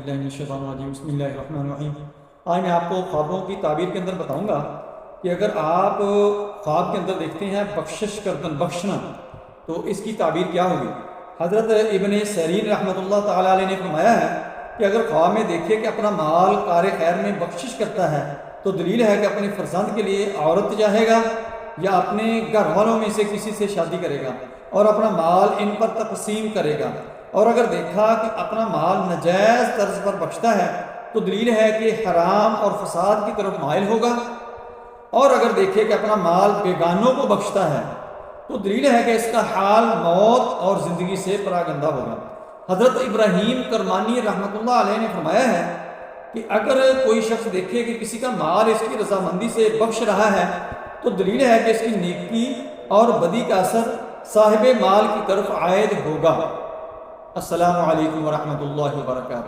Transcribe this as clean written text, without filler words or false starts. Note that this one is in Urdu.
باللہ من الشیطان الرجیم بسم اللہ الرحمن الرحیم۔ آج میں آپ کو خوابوں کی تعبیر کے اندر بتاؤں گا کہ اگر آپ خواب کے اندر دیکھتے ہیں بخشش کردن، بخشنا، تو اس کی تعبیر کیا ہوگی۔ حضرت ابن سیرین رحمۃ اللہ تعالیٰ علیہ نے فرمایا ہے کہ اگر خواب میں دیکھے کہ اپنا مال کار خیر میں بخشش کرتا ہے تو دلیل ہے کہ اپنے فرزند کے لیے عورت چاہے گا یا اپنے گھر والوں میں سے کسی سے شادی کرے گا اور اپنا مال ان پر تقسیم کرے گا۔ اور اگر دیکھا کہ اپنا مال ناجائز طرز پر بخشتا ہے تو دلیل ہے کہ حرام اور فساد کی طرف مائل ہوگا۔ اور اگر دیکھے کہ اپنا مال بیگانوں کو بخشتا ہے تو دلیل ہے کہ اس کا حال موت اور زندگی سے پراگندہ ہوگا۔ حضرت ابراہیم کرمانی رحمۃ اللہ علیہ نے فرمایا ہے کہ اگر کوئی شخص دیکھے کہ کسی کا مال اس کی رضامندی سے بخش رہا ہے تو دلیل ہے کہ اس کی نیکی اور بدی کا اثر صاحب مال کی طرف عائد ہوگا۔ السلام علیکم ورحمۃ اللہ وبرکاتہ۔